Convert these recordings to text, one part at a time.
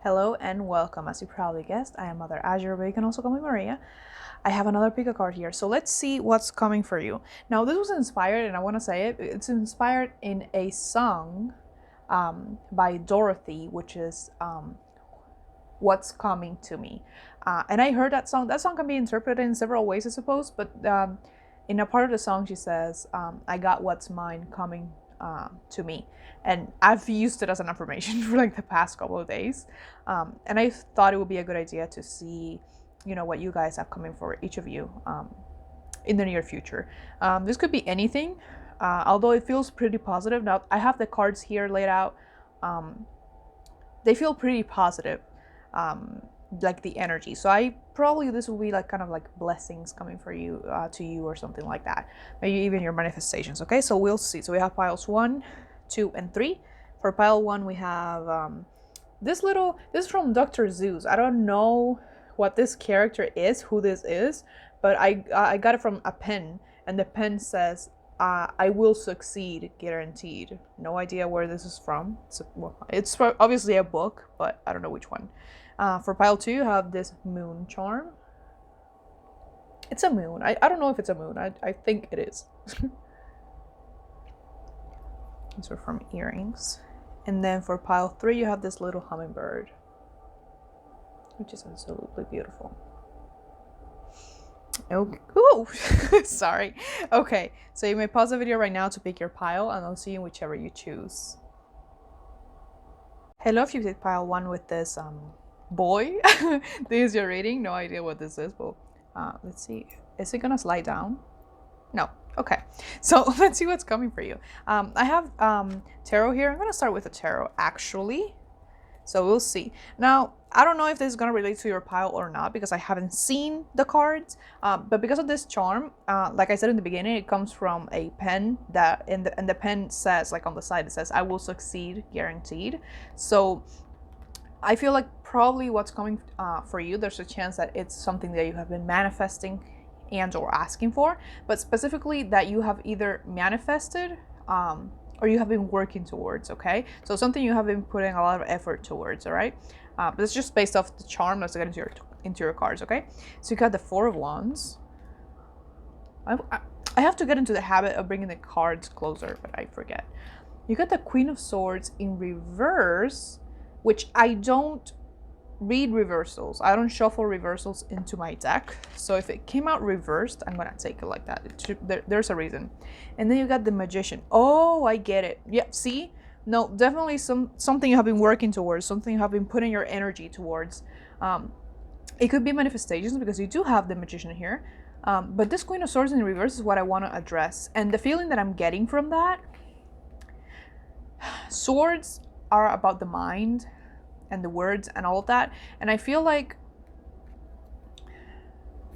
Hello and welcome. As you probably guessed, I am MotherAzure, but you can also call me Maria. I have another pick a card here, so let's see what's coming for you. Now, this was inspired, and I want to say it's inspired in a song by Dorothy, which is What's Coming to Me. And I heard that song. That song can be interpreted in several ways, I suppose, but in a part of the song, she says, I got what's mine coming to me. And I've used it as an affirmation for like the past couple of days. And I thought it would be a good idea to see, what you guys have coming for each of you in the near future. This could be anything, although it feels pretty positive. Now, I have the cards here laid out. They feel pretty positive, like the energy. So this will be like kind of like blessings coming for you, to you, or something like that. Maybe even your manifestations. Okay, so we'll see. So we have piles 1, 2, and 3. For pile 1, we have this is from Dr. Zeus. I don't know what this character is, who this is, but I got it from a pen, and the pen says, I will succeed, guaranteed. No idea where this is from. It's obviously a book, but I don't know which one. For pile 2, you have this moon charm. It's a moon. I don't know if it's a moon. I think it is. These are from earrings. And then for pile 3, you have this little hummingbird, which is absolutely beautiful. Okay. Ooh, sorry. Okay, so you may pause the video right now to pick your pile, and I'll see you whichever you choose. Hello, if you picked pile 1 with this boy. This is your reading. No idea what this is, but let's see. Is it gonna slide down? No. Okay, so let's see what's coming for you. I have tarot here. I'm gonna start with a tarot, actually. So we'll see. Now, I don't know if this is going to relate to your pile or not, because I haven't seen the cards. But because of this charm, like I said in the beginning, it comes from a pen that, and the pen says, like on the side, it says, I will succeed, guaranteed. So I feel like probably what's coming for you, there's a chance that it's something that you have been manifesting and or asking for, but specifically that you have either manifested, or you have been working towards, okay? So something you have been putting a lot of effort towards, all right? But it's just based off the charm. Let's get into your cards, okay? So you got the 4 of Wands. I have to get into the habit of bringing the cards closer, but I forget. You got the Queen of Swords in reverse, which I don't read reversals. I don't shuffle reversals into my deck. So if it came out reversed, I'm gonna take it like that. There's a reason. And then you got the Magician. Oh, I get it. Yeah, see? No, definitely something you have been working towards, something you have been putting your energy towards. It could be manifestations, because you do have the Magician here. But this Queen of Swords in reverse is what I want to address. And the feeling that I'm getting from that, swords are about the mind and the words and all of that. And I feel like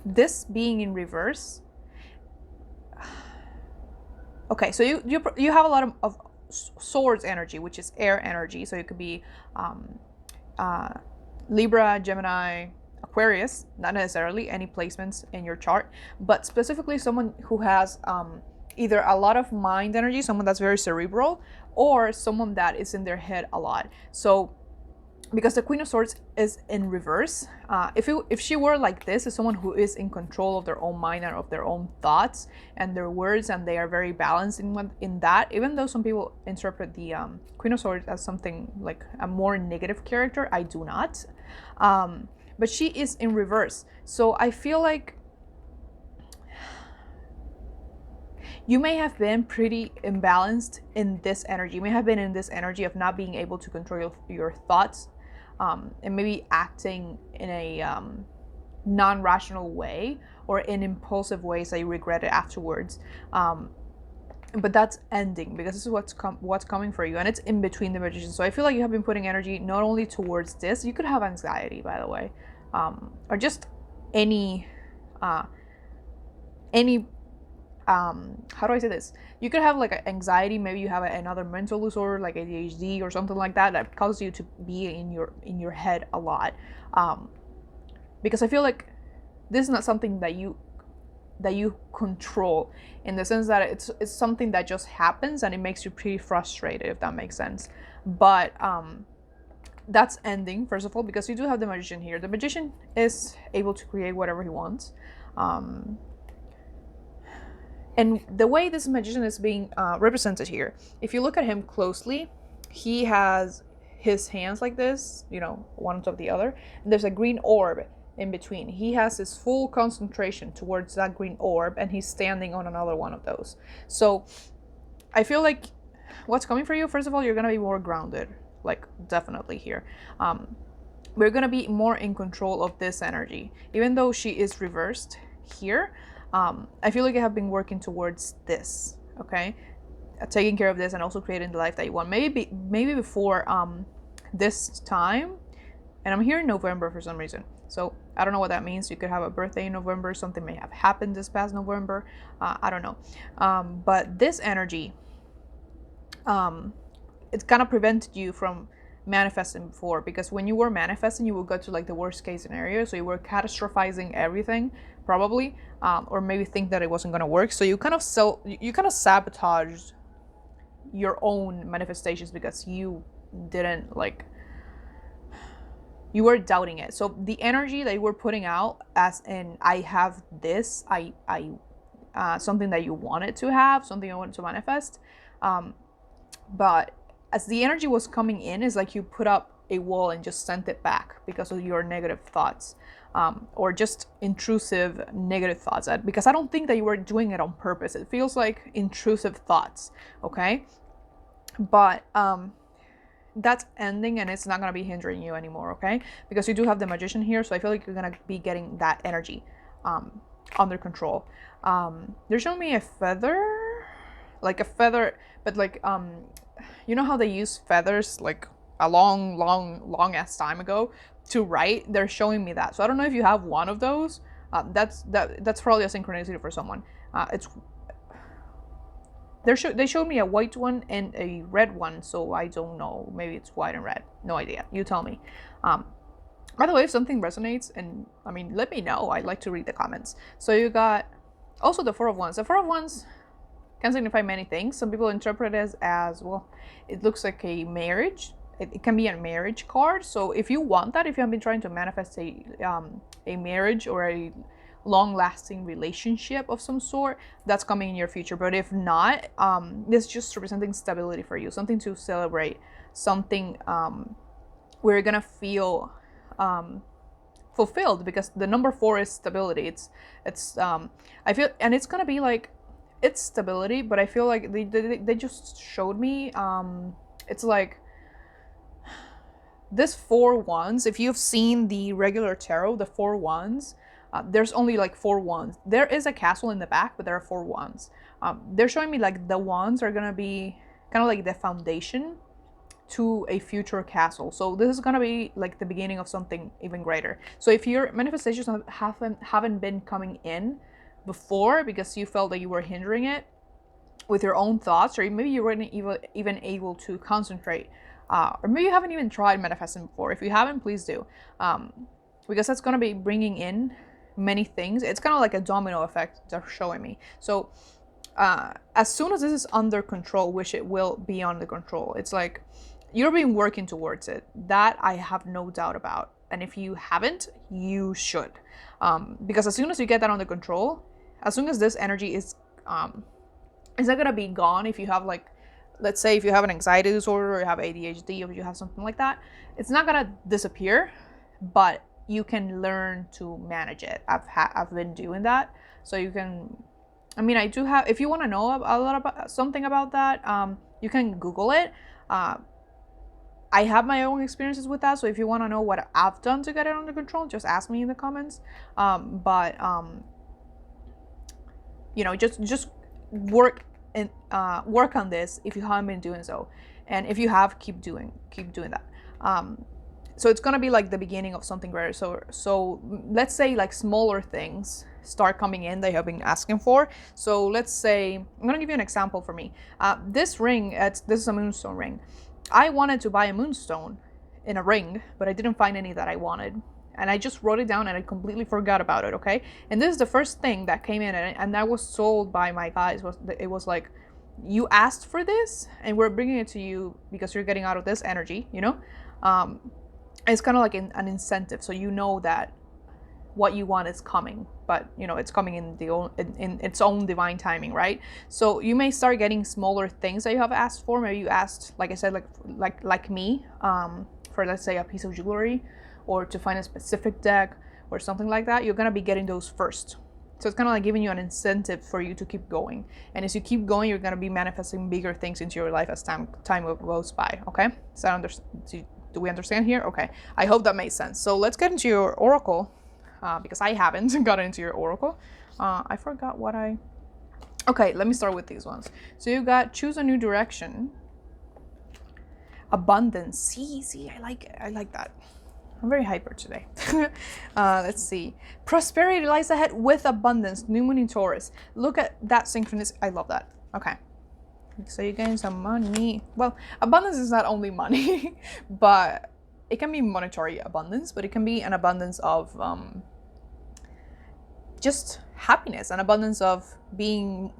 this being in reverse. Okay, so you have a lot of swords energy, which is air energy. So it could be Libra, Gemini, Aquarius, not necessarily any placements in your chart, but specifically someone who has either a lot of mind energy, someone that's very cerebral, or someone that is in their head a lot. So because the Queen of Swords is in reverse, if she were like this, is someone who is in control of their own mind and of their own thoughts and their words, and they are very balanced in that. Even though some people interpret the Queen of Swords as something like a more negative character, I do not. But she is in reverse, so I feel like you may have been pretty imbalanced in this energy. You may have been in this energy of not being able to control your thoughts, and maybe acting in a non-rational way, or in impulsive ways that you regret it afterwards. But that's ending, because this is what's coming for you, and it's in between the Magician. So I feel like you have been putting energy not only towards this. You could have anxiety, by the way, or just any how do I say this? You could have like anxiety. Maybe you have another mental disorder like ADHD or something like that causes you to be in your head a lot. Because I feel like this is not something that you control, in the sense that it's something that just happens and it makes you pretty frustrated, if that makes sense. But that's ending, first of all, because you do have the Magician here. The Magician is able to create whatever he wants. And the way this Magician is being represented here, if you look at him closely, he has his hands like this, you know, one on top of the other. And there's a green orb in between. He has his full concentration towards that green orb, and he's standing on another one of those. So I feel like what's coming for you, first of all, you're going to be more grounded, like definitely here. We're going to be more in control of this energy. Even though she is reversed here, I feel like I have been working towards this, okay? Taking care of this and also creating the life that you want. Maybe before this time, and I'm here in November for some reason. So I don't know what that means. You could have a birthday in November. Something may have happened this past November. I don't know. But this energy, it's kind of prevented you from manifesting before, because when you were manifesting, you would go to like the worst case scenario. So you were catastrophizing everything, probably, or maybe think that it wasn't going to work. So you kind of sabotaged your own manifestations because you didn't like, you were doubting it. So the energy that you were putting out, as in I have this, I something that you wanted to have, something you wanted to manifest, but as the energy was coming in, it's like you put up a wall and just sent it back because of your negative thoughts, or just intrusive negative thoughts. Because I don't think that you were doing it on purpose. It feels like intrusive thoughts, okay? But that's ending, and it's not going to be hindering you anymore, okay? Because you do have the Magician here, so I feel like you're going to be getting that energy under control. They're showing me a feather, but like you know how they use feathers like a long ass time ago to write? They're showing me that. So I don't know if you have one of those. That's probably a synchronicity for someone. They showed me a white one and a red one, so I don't know. Maybe it's white and red. No idea. You tell me. By the way, if something resonates, and I mean, let me know. I'd like to read the comments. So you got also the Four of Wands. The Four of Wands can signify many things. Some people interpret it as, well, it looks like a marriage. It can be a marriage card. So if you want that, if you have been trying to manifest a marriage or a long-lasting relationship of some sort, that's coming in your future. But if not, this is just representing stability for you, something to celebrate, something where you're gonna feel fulfilled, because the number 4 is stability. It's I feel, and it's gonna be like, it's stability, but I feel like they just showed me it's like this 4 wands. If you've seen the regular tarot, the 4 wands, there's only like 4 wands. There is a castle in the back, but there are 4 wands. They're showing me like the wands are gonna be kind of like the foundation to a future castle. So this is gonna be like the beginning of something even greater. So if your manifestations haven't been coming in before because you felt that you were hindering it with your own thoughts, or maybe you weren't even able to concentrate, or maybe you haven't even tried manifesting before. If you haven't, please do, because that's gonna be bringing in many things. It's kind of like a domino effect they're showing me. So as soon as this is under control, which it will be under control, it's like you're been working towards it. That I have no doubt about. And if you haven't, you should, because as soon as you get that under control, as soon as this energy is it's not gonna be gone. If you have, like, let's say if you have an anxiety disorder, or you have ADHD, or you have something like that, it's not gonna disappear, but you can learn to manage it. I've been doing that, so you can, I mean, I do have, if you want to know a lot about something about that, you can Google it. I have my own experiences with that, so if you want to know what I've done to get it under control, just ask me in the comments. You know, just work on this if you haven't been doing so, and if you have, keep doing that. So it's gonna be like the beginning of something greater. So let's say like smaller things start coming in that you have been asking for. So let's say, I'm gonna give you an example for me. This ring, this is a moonstone ring. I wanted to buy a moonstone in a ring, but I didn't find any that I wanted. And I just wrote it down and I completely forgot about it, okay? And this is the first thing that came in, and that was sold by my guys. It was like, you asked for this and we're bringing it to you because you're getting out of this energy, you know? It's kind of like an incentive, so you know that what you want is coming, but you know it's coming in its own divine timing, right? So you may start getting smaller things that you have asked for. Maybe you asked, like I said, like me, for, let's say, a piece of jewelry, or to find a specific deck or something like that. You're gonna be getting those first. So it's kind of like giving you an incentive for you to keep going. And as you keep going, you're gonna be manifesting bigger things into your life as time goes by. Okay, so do we understand here? Okay, I hope that made sense. So let's get into your oracle, because I haven't gotten into your oracle. I forgot what I... Okay, let me start with these ones. So you got choose a new direction, abundance. See, I like that. I'm very hyper today. Let's see. Prosperity lies ahead with abundance. New moon in Taurus. Look at that synchronicity. I love that. Okay. So you're getting some money. Well, abundance is not only money, but it can be monetary abundance, but it can be an abundance of just happiness, an abundance of being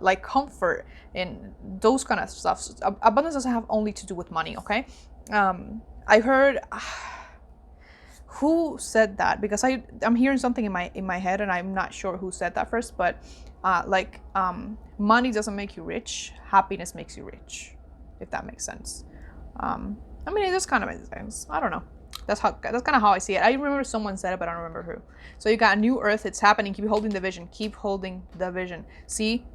like comfort and those kind of stuff. Abundance doesn't have only to do with money, okay? I heard... who said that? Because I'm hearing something in my head, and I'm not sure who said that first, but money doesn't make you rich, happiness makes you rich, if that makes sense. I mean, it just kind of makes sense. I don't know. That's kind of how I see it. I remember someone said it, but I don't remember who. So you got a new earth, it's happening. Keep holding the vision. Keep holding the vision. See?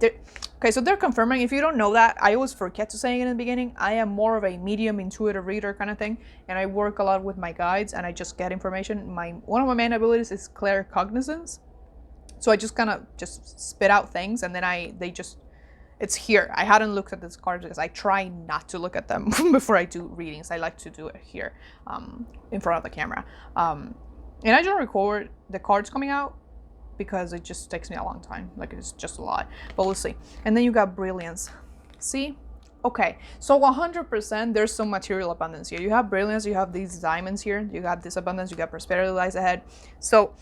Okay, so they're confirming. If you don't know that, I always forget to say it in the beginning. I am more of a medium, intuitive reader kind of thing, and I work a lot with my guides, and I just get information. One of my main abilities is claircognizance. So I just kind of just spit out things, and then it's here. I hadn't looked at this cards because I try not to look at them before I do readings. I like to do it here, in front of the camera. And I don't record the cards coming out because it just takes me a long time. Like, it's just a lot, but we'll see. And then you got brilliance. See? Okay, so 100% there's some material abundance here. You have brilliance, you have these diamonds here, you got this abundance, you got prosperity lies ahead. So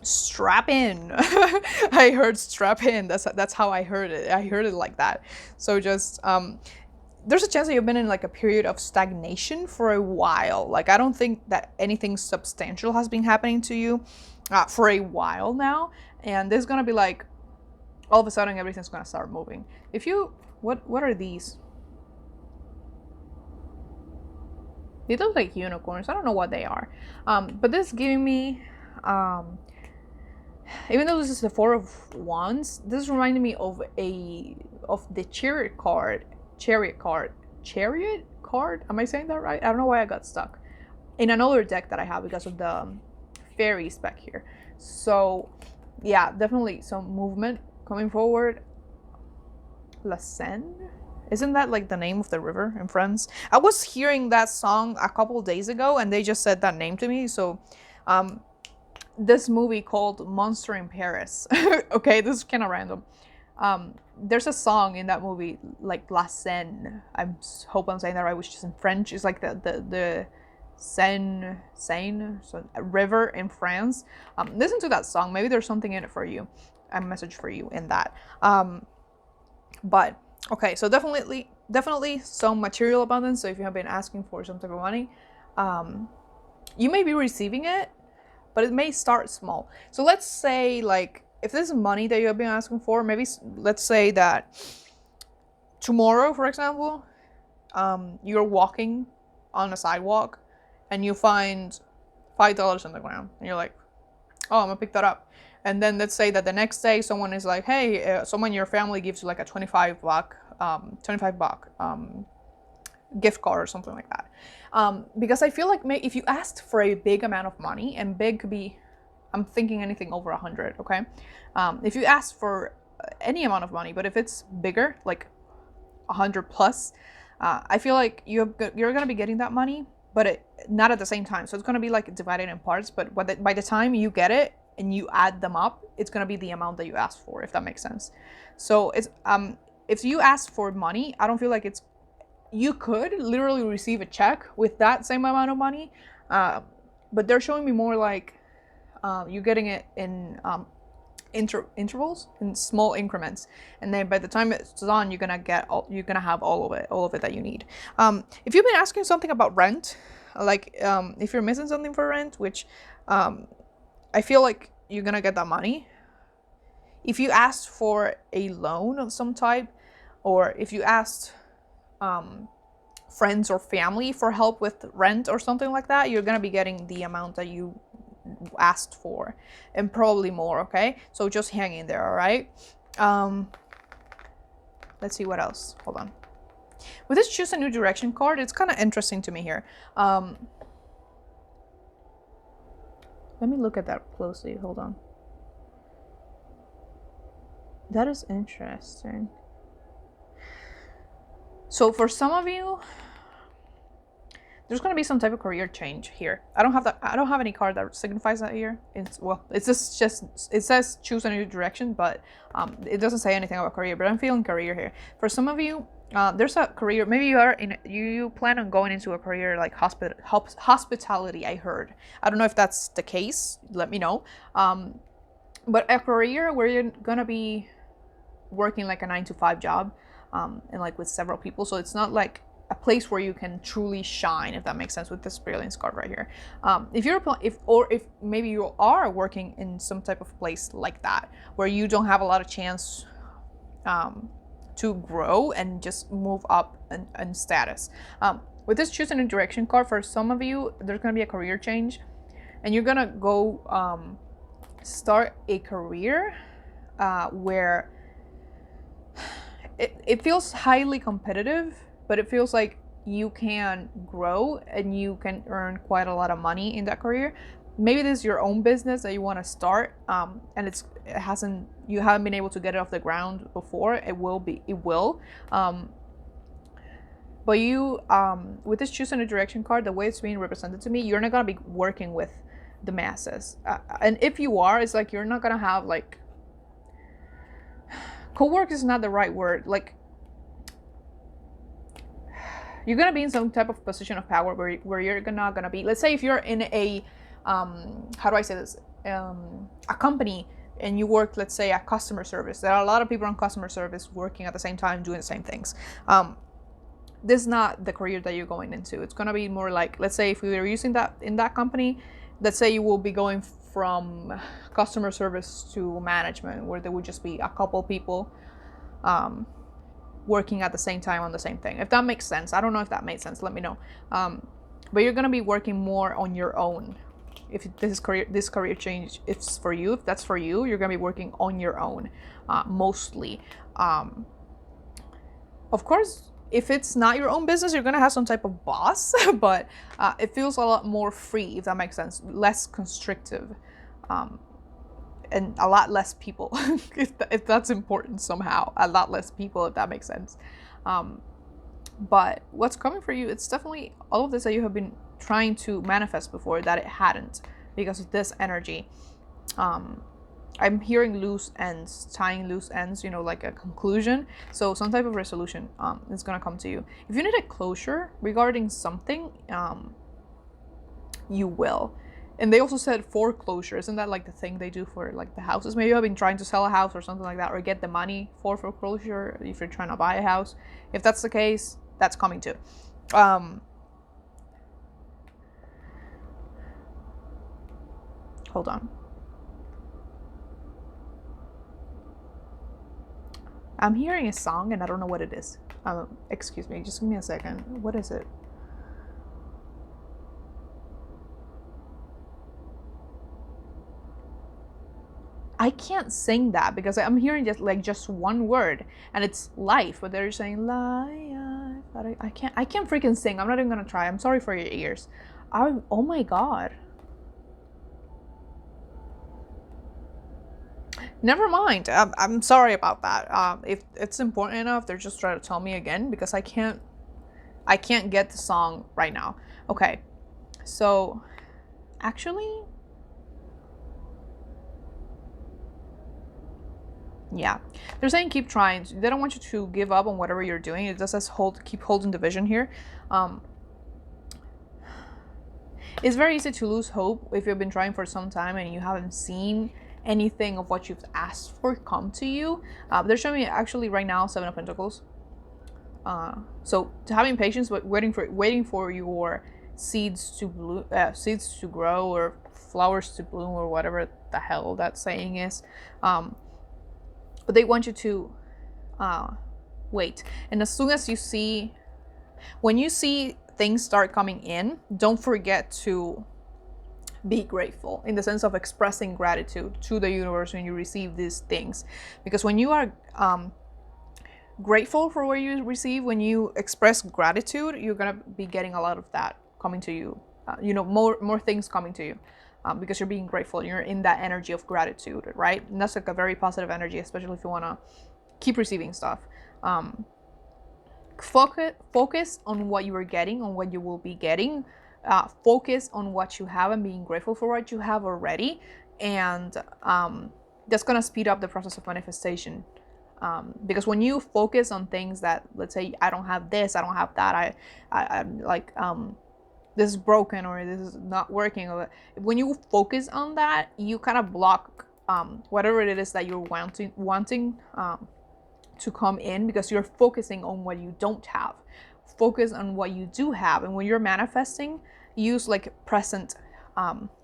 strap in. I heard strap in. That's how I heard it. I heard it like that. So just there's a chance that you've been in like a period of stagnation for a while. Like, I don't think that anything substantial has been happening to you for a while now, and there's gonna be like all of a sudden everything's gonna start moving. If you what are these? They look like unicorns. I don't know what they are, but this is giving me even though this is the Four of Wands, this reminded me of the Chariot card. Chariot card? Am I saying that right? I don't know why I got stuck in another deck that I have because of the fairies back here. So yeah, definitely some movement coming forward. La Seine? Isn't that like the name of the river in France? I was hearing that song a couple days ago and they just said that name to me. So this movie called Monster in Paris. Okay, this is kind of random. There's a song in that movie, like La Seine. I hope I'm saying that right, which is in French. It's like the Seine, so a river in France. Listen to that song. Maybe there's something in it for you. A message for you in that. But okay, so definitely some material abundance. So if you have been asking for some type of money, you may be receiving it, but it may start small. So let's say, like, if this is money that you have been asking for, maybe let's say that tomorrow, for example, you're walking on a sidewalk and you find $5 on the ground and you're like, oh, I'm gonna pick that up. And then let's say that the next day someone is like, hey, someone in your family gives you like a 25 buck gift card or something like that. Because I feel like if you asked for a big amount of money, and big could be, I'm thinking anything over 100, okay? If you ask for any amount of money, but if it's bigger, like 100 plus, I feel like you're gonna be getting that money, but not at the same time. So it's gonna be like divided in parts, but by the time you get it and you add them up, it's gonna be the amount that you asked for, if that makes sense. So it's if you ask for money, I don't feel like you could literally receive a check with that same amount of money, but they're showing me more like you're getting it in intervals, in small increments, and then by the time it's done, you're gonna have all of it that you need. If you've been asking something about rent, like if you're missing something for rent, which I feel like you're gonna get that money. If you asked for a loan of some type, or if you asked friends or family for help with rent or something like that, you're gonna be getting the amount that you asked for, and probably more. Okay, so just hang in there. All right. Let's see what else. Hold on. With this choose a new direction card, it's kind of interesting to me here. Let me look at that closely. Hold on. That is interesting. So for some of you, there's going to be some type of career change here. I don't have any card that signifies that here. It says choose a new direction, but it doesn't say anything about career. But I'm feeling career here. For some of you, there's a career. Maybe you plan on going into a career like hospitality. I heard. I don't know if that's the case. Let me know. But a career where you're gonna be working like a 9-to-5 job, and like with several people. So it's not like a place where you can truly shine, if that makes sense, with this brilliance card right here. If maybe you are working in some type of place like that, where you don't have a lot of chance to grow and just move up in status. With this choose a new direction card, for some of you, there's gonna be a career change, and you're gonna go start a career where it feels highly competitive, but it feels like you can grow and you can earn quite a lot of money in that career. Maybe this is your own business that you want to start, and you haven't been able to get it off the ground before. It will. But you, with this choose a new direction card, the way it's being represented to me, you're not gonna be working with the masses, and if you are, it's like you're not gonna have like, co-work is not the right word, like you're gonna be in some type of position of power where you're not gonna be, let's say if you're in a how do I say this, a company, and you work, let's say, at customer service. There are a lot of people on customer service working at the same time doing the same things. This is not the career that you're going into. It's gonna be more like, let's say if we were using that in that company, let's say you will be going from customer service to management, where there would just be a couple people working at the same time on the same thing. If that makes sense. I don't know if that made sense. Let me know. But you're gonna be working more on your own. If this career change, if that's for you, you're gonna be working on your own, mostly. Of course, if it's not your own business, you're gonna have some type of boss, but it feels a lot more free, if that makes sense, less constrictive, and a lot less people, if that's important somehow, a lot less people, if that makes sense. But what's coming for you, it's definitely all of this that you have been trying to manifest before, that it hadn't, because of this energy. I'm hearing loose ends, tying loose ends, like a conclusion. So some type of resolution is going to come to you. If you need a closure regarding something, you will. And they also said foreclosure. Isn't that like the thing they do for like the houses? Maybe I've been trying to sell a house or something like that, or get the money for foreclosure if you're trying to buy a house. If that's the case, that's coming too. Hold on. I'm hearing a song and I don't know what it is. Excuse me, just give me a second. What is it? I can't sing that because I'm hearing just one word, and it's life, but they're saying life. I can't freaking sing. I'm not even gonna try. I'm sorry for your ears. Oh my god. Never mind. I'm sorry about that. If it's important enough, they're just trying to tell me again, because I can't get the song right now. Okay. So, actually, yeah, they're saying keep trying. They don't want you to give up on whatever you're doing. It just says keep holding the vision here. It's very easy to lose hope if you've been trying for some time and you haven't seen anything of what you've asked for come to you. They're showing me actually right now 7 of Pentacles. So having patience, but waiting for your seeds to bloom, seeds to grow, or flowers to bloom, or whatever the hell that saying is. But they want you to wait. And as soon as you see, when you see things start coming in, don't forget to be grateful, in the sense of expressing gratitude to the universe when you receive these things. Because when you are grateful for what you receive, when you express gratitude, you're gonna be getting a lot of that coming to you. More things coming to you, because you're being grateful. You're in that energy of gratitude, right? And that's like a very positive energy, especially if you want to keep receiving stuff. Focus on what you are getting, on what you will be getting. Focus on what you have and being grateful for what you have already, and that's gonna speed up the process of manifestation. Because when you focus on things that, let's say, I don't have this, I don't have that, I'm like, this is broken, or this is not working, or when you focus on that, you kind of block whatever it is that you're wanting to come in, because you're focusing on what you don't have. Focus on what you do have. And when you're manifesting, use like present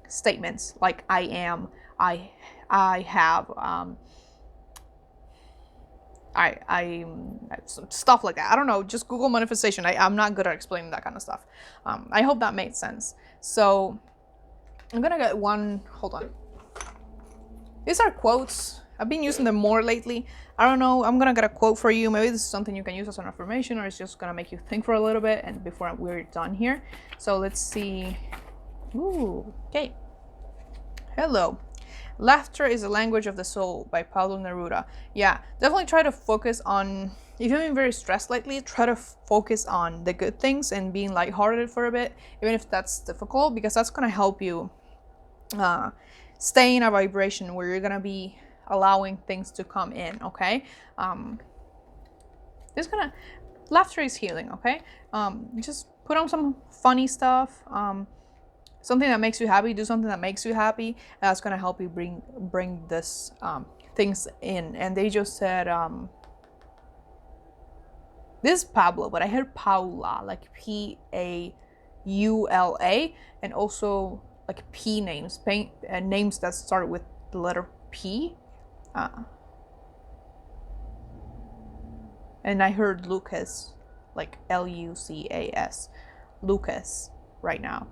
statements, like I am, I have, I stuff like that. I don't know, just Google manifestation. I'm not good at explaining that kind of stuff. I hope that made sense. So I'm gonna get one, hold on. These are quotes. I've been using them more lately. I don't know, I'm gonna get a quote for you. Maybe this is something you can use as an affirmation, or it's just gonna make you think for a little bit and before we're done here. So let's see. Ooh, okay. Hello. Laughter is the Language of the Soul by Pablo Neruda. Yeah, definitely try to focus on, if you've been very stressed lately, try to focus on the good things and being lighthearted for a bit, even if that's difficult, because that's gonna help you stay in a vibration where you're gonna be allowing things to come in, okay? Laughter is healing, okay? Just put on some funny stuff, something that makes you happy. Do something that makes you happy. That's gonna help you bring this things in. And they just said, this is Pablo, but I heard Paula, like Paula, and also like P names, names that start with the letter P. And I heard Lucas, like Lucas, Lucas right now.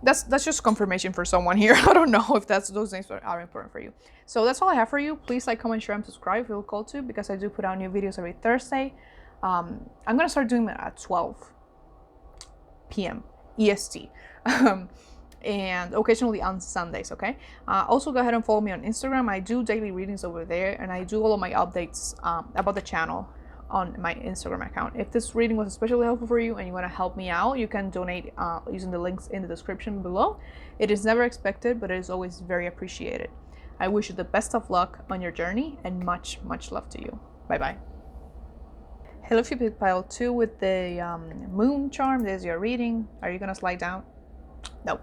That's just confirmation for someone here. I don't know if those names are important for you. So that's all I have for you. Please like, comment, share, and subscribe if you feel called to, because I do put out new videos every Thursday. I'm gonna start doing them at 12 p.m. EST. And occasionally on Sundays, okay? Also, go ahead and follow me on Instagram. I do daily readings over there, and I do all of my updates about the channel on my Instagram account. If this reading was especially helpful for you and you want to help me out, you can donate using the links in the description below. It is never expected, but it is always very appreciated. I wish you the best of luck on your journey, and much, much love to you. Bye-bye. Hello, if you picked pile 2 with the moon charm, there's your reading. Are you gonna slide down? No.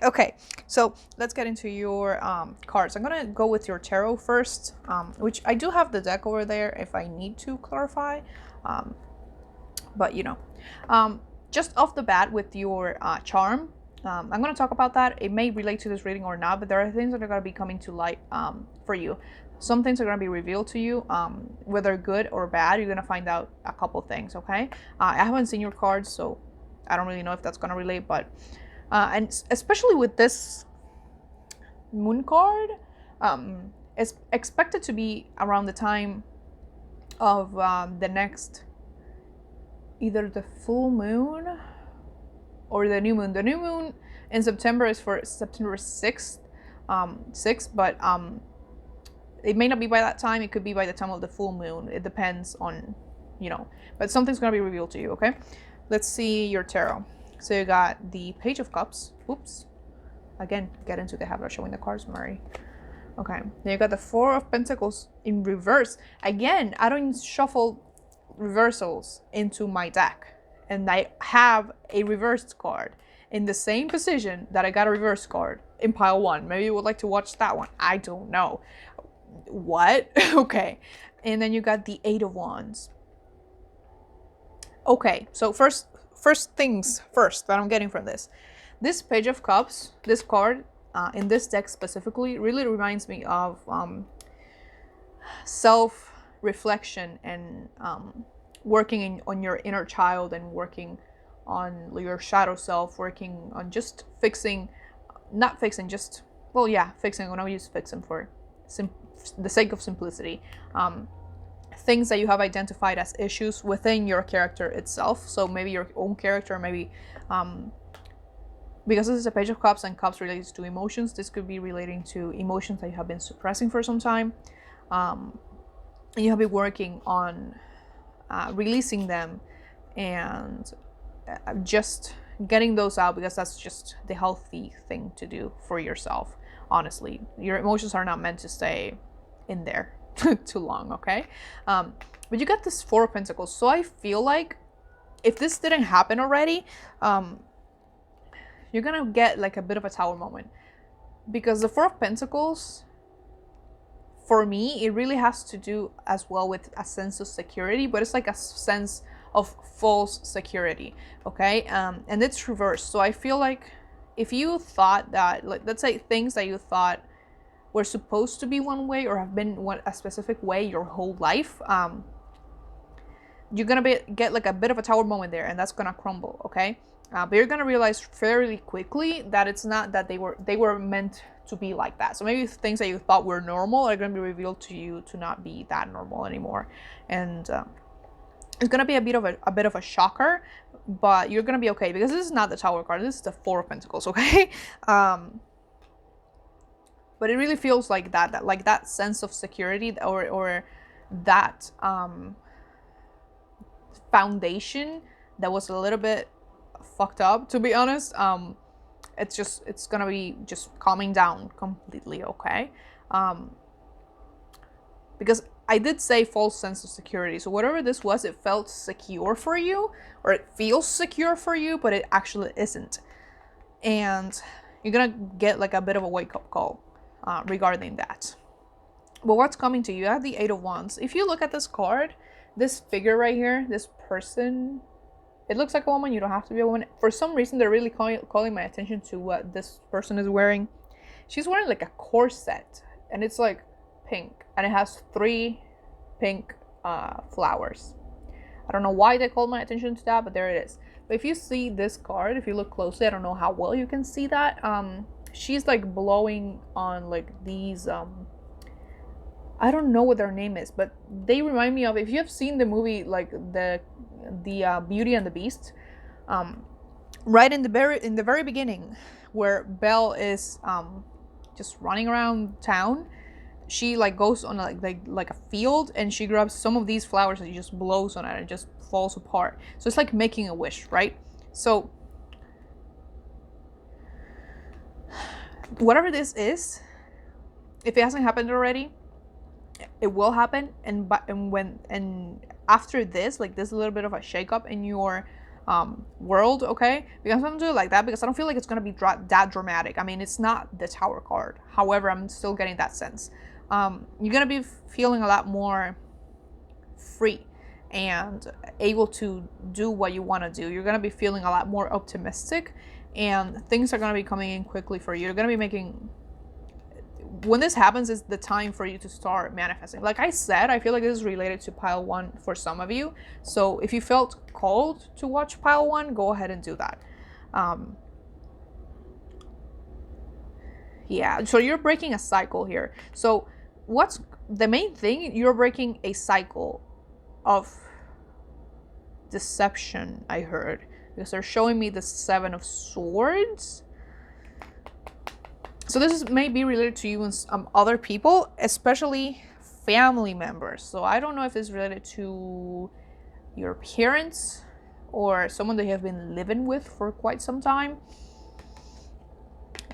Okay, so let's get into your cards. I'm gonna go with your tarot first, which I do have the deck over there if I need to clarify, but just off the bat with your charm, I'm gonna talk about that. It may relate to this reading or not, but there are things that are gonna be coming to light for you. Some things are gonna be revealed to you, whether good or bad. You're gonna find out a couple things, okay? I haven't seen your cards, so I don't really know if that's gonna relate, but and especially with this moon card, it's expected to be around the time of the next, either the full moon or the new moon. The new moon in September is for September 6th, but it may not be by that time. It could be by the time of the full moon. It depends on, but something's gonna be revealed to you, okay? Let's see your tarot. So you got the Page of Cups. Oops. Again, get into the habit of showing the cards, Murray. Okay. Then you got the Four of Pentacles in reverse. Again, I don't shuffle reversals into my deck. And I have a reversed card. in the same position that I got a reverse card in pile 1. Maybe you would like to watch that one. I don't know. What? Okay. And then you got the 8 of Wands. Okay, so first things first that I'm getting from this. This Page of Cups, this card, in this deck specifically, really reminds me of self-reflection and working on your inner child and working on your shadow self, working on just fixing, not fixing, just, well, yeah, fixing. I'm gonna use fixing for the sake of simplicity. Things that you have identified as issues within your character itself. So maybe your own character, maybe because this is a Page of Cups and Cups relates to emotions, this could be relating to emotions that you have been suppressing for some time. And you have been working on releasing them and just getting those out, because that's just the healthy thing to do for yourself. Honestly, your emotions are not meant to stay in there too long, okay? But you got this 4 of Pentacles, so I feel like if this didn't happen already, you're gonna get like a bit of a Tower moment, because the 4 of Pentacles, for me, it really has to do as well with a sense of security, but it's like a sense of false security, okay? And it's reversed. So I feel like if you thought that, like, let's say things that you thought were supposed to be one way or have been a specific way your whole life, you're gonna get like a bit of a Tower moment there, and that's gonna crumble, okay? But you're gonna realize fairly quickly that it's not that they were meant to be like that. So maybe things that you thought were normal are gonna be revealed to you to not be that normal anymore, and it's gonna be a bit of a shocker, but you're gonna be okay, because this is not the Tower card. This is the 4 of Pentacles, okay? But it really feels like that like that sense of security or that foundation that was a little bit fucked up, to be honest. It's gonna be just calming down completely, okay? Because I did say false sense of security. So whatever this was, it felt secure for you, or it feels secure for you, but it actually isn't. And you're gonna get like a bit of a wake-up call regarding that. But what's coming to you? You have the 8 of Wands. If you look at this card, this figure right here, this person, it looks like a woman. You don't have to be a woman. For some reason, they're really calling my attention to what this person is wearing. She's wearing like a corset, and it's like pink, and it has 3 pink flowers. I don't know why they called my attention to that, but there it is. But if you see this card, if you look closely, I don't know how well you can see that. She's like blowing on like these I don't know what their name is, but they remind me of, if you have seen the movie like the Beauty and the Beast, right in the very beginning, where Belle is just running around town, she like goes on like a field, and she grabs some of these flowers and she just blows on it and it just falls apart. So it's like making a wish, right? So whatever this is, if it hasn't happened already, it will happen. And after this, like, there's a little bit of a shakeup in your world, okay? Because I'm gonna do it like that because I don't feel like it's gonna be that dramatic. I mean, it's not the Tower card. However, I'm still getting that sense. You're gonna be feeling a lot more free and able to do what you want to do. You're gonna be feeling a lot more optimistic, and things are gonna be coming in quickly for you. You're gonna be making, when this happens, is the time for you to start manifesting. Like I said, I feel like this is related to pile 1 for some of you. So if you felt called to watch pile 1, go ahead and do that. Yeah, so you're breaking a cycle here. So what's the main thing? You're breaking a cycle of deception, I heard, because they're showing me the 7 of Swords. So this may be related to you and some other people, especially family members. So I don't know if it's related to your parents or someone that you have been living with for quite some time.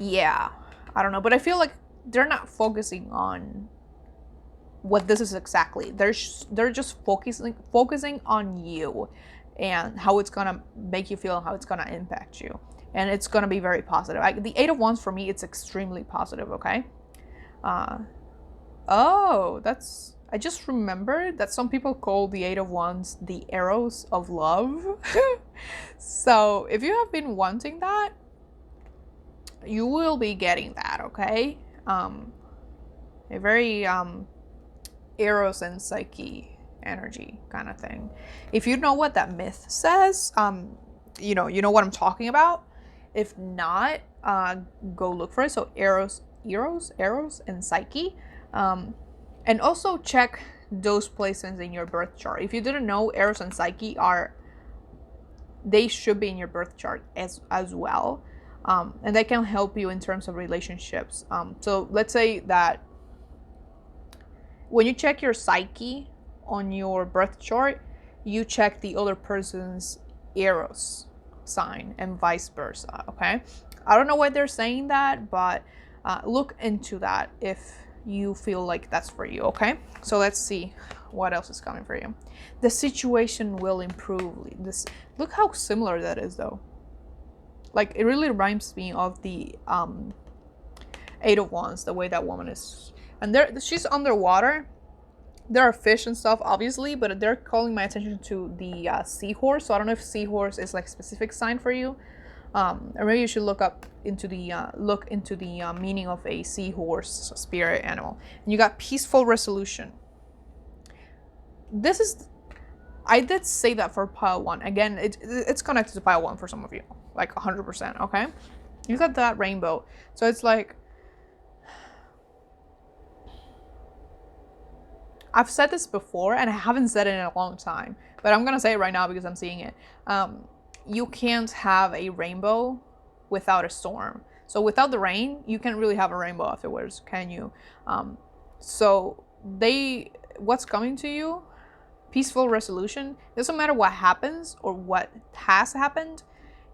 Yeah, I don't know, but I feel like they're not focusing on what this is exactly. They're just focusing on you and how it's gonna make you feel and how it's gonna impact you. and it's gonna be very positive. The Eight of Wands for me, it's extremely positive. Okay. Oh, that's, I just remembered that some people call the Eight of Wands the arrows of love. So if you have been wanting that, you will be getting that. Okay. A very Eros and Psyche energy kind of thing. If you know what that myth says, you know what I'm talking about. If not, go look for it. So Eros and Psyche. And also check those placements in your birth chart. If you didn't know, Eros and Psyche they should be in your birth chart as well. And they can help you in terms of relationships. So let's say that when you check your Psyche on your birth chart, you check the other person's Eros sign and vice versa. Okay. I don't know why they're saying that, but look into that if you feel like that's for you. Okay. So let's see what else is coming for you. The situation will improve. Look how similar that is, though. Like, it really reminds me of the Eight of Wands, the way that woman is. And she's underwater. There are fish and stuff, obviously, but they're calling my attention to the seahorse. So I don't know if seahorse is like a specific sign for you. Or maybe you should look into the meaning of a seahorse spirit animal. And you got peaceful resolution. I did say that for pile 1. Again, it's connected to pile 1 for some of you, like 100%. Okay, you got that rainbow. So it's like, I've said this before, and I haven't said it in a long time, but I'm gonna say it right now because I'm seeing it. You can't have a rainbow without a storm. So without the rain, you can't really have a rainbow afterwards, can you? So what's coming to you? Peaceful resolution. It doesn't matter what happens or what has happened,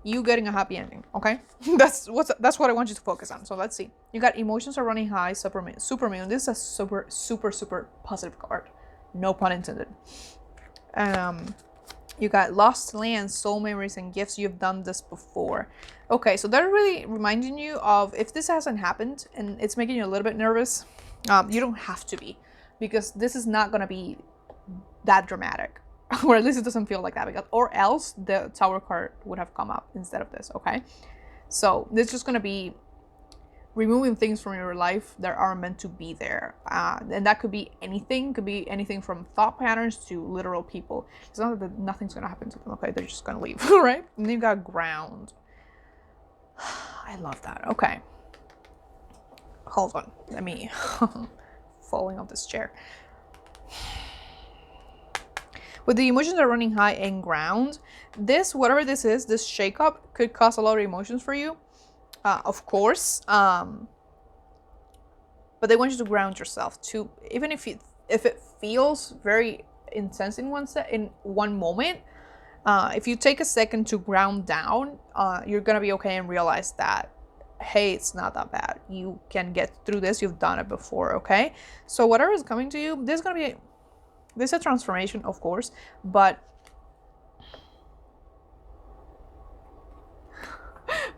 you getting a happy ending. Okay. That's what I want you to focus on. So let's see. You got emotions are running high. Supermoon. This is a super positive card. No pun intended. You got lost land, soul memories, and gifts. You've done this before. Okay, so they're really reminding you of, if this hasn't happened and it's making you a little bit nervous, you don't have to be, because this is not gonna be that dramatic. Or at least it doesn't feel like that, or else the Tower card would have come up instead of this. Okay, so this is just gonna be removing things from your life that are meant to be there, and that could be anything. Could be anything from thought patterns to literal people. It's not that nothing's gonna happen to them. Okay, they're just gonna leave. Right? And then you got ground. I love that. Okay, hold on. Let me falling off this chair. With the emotions are running high and ground, whatever this is, this shakeup could cause a lot of emotions for you, of course. But they want you to ground yourself too, even if it feels very intense in one moment. If you take a second to ground down, you're gonna be okay and realize that, hey, it's not that bad. You can get through this. You've done it before. Okay, so whatever is coming to you, there's a transformation, of course, but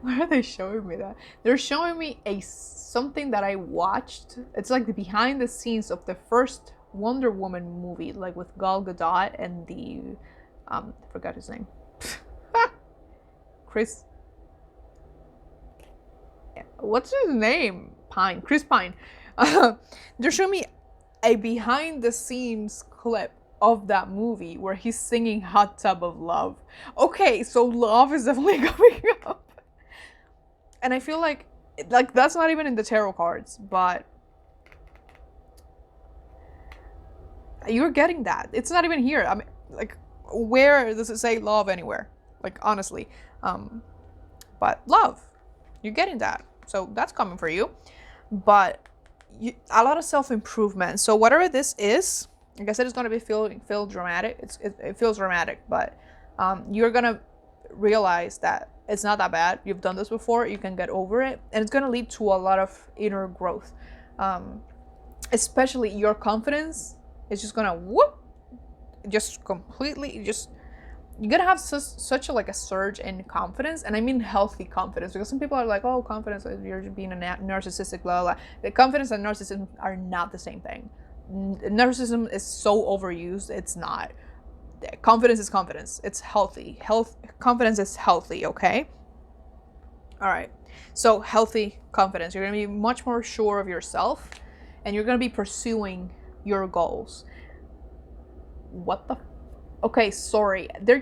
why are they showing me that? They're showing me something that I watched. It's like the behind the scenes of the first Wonder Woman movie, like with Gal Gadot and the I forgot his name. Chris. What's his name? Chris Pine. They're showing me a behind the scenes clip of that movie where he's singing Hot Tub of Love. Okay, so love is definitely coming up. And I feel like that's not even in the tarot cards, but you're getting that. It's not even here. I mean, like, where does it say love anywhere? Like, honestly. But love, you're getting that. So that's coming for you. But a lot of self-improvement. So whatever this is, like I said, it's going to be feel dramatic. It feels dramatic, but you're going to realize that it's not that bad. You've done this before. You can get over it. And it's going to lead to a lot of inner growth. Especially your confidence is just going to just completely, you're gonna have such a, like a surge in confidence, and I mean healthy confidence, because some people are like, oh, confidence, you're being a narcissistic, blah, blah, blah. The confidence and narcissism are not the same thing. Narcissism is so overused, it's not. Confidence is confidence. It's healthy. Confidence is healthy, okay? All right. So healthy confidence. You're going to be much more sure of yourself, and you're going to be pursuing your goals. What the? Okay, sorry. They're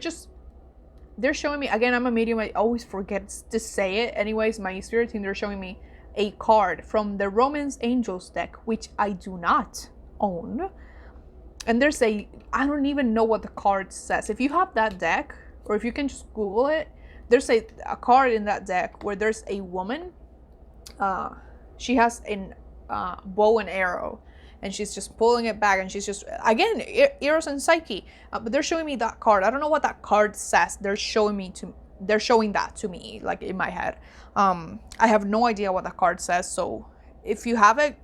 showing me, again, I'm a medium. I always forget to say it. Anyways, my spirit team, they're showing me a card from the Romance Angels deck, which I do not own. And there's I don't even know what the card says. If you have that deck, or if you can just Google it, there's a card in that deck where there's a woman. She has a bow and arrow, and she's just pulling it back, and she's just, again, Eros and Psyche. But they're showing me that card. I don't know what that card says. They're showing that to me, like in my head. I have no idea what that card says. So if you have it,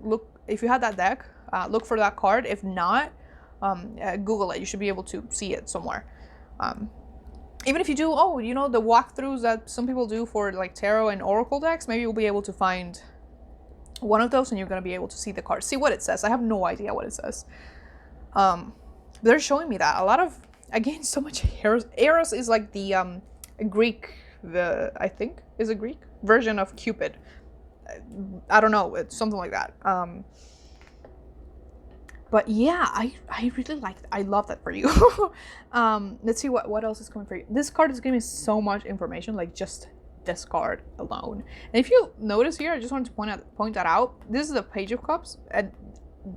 if you have that deck, look for that card. If not, Google it. You should be able to see it somewhere. Even if you do, the walkthroughs that some people do for like tarot and oracle decks, maybe you'll be able to find one of those, and you're going to be able to see the card, see what it says. I have no idea what it says. They're showing me that a lot of, again, so much Eros is like the Greek, I think is a Greek version of Cupid. I don't know, it's something like that. But yeah, I really like that. I love that for you. Let's see what else is coming for you. This card is giving me so much information, like just this card alone. And if you notice here, I just wanted to point that out. This is the Page of Cups, and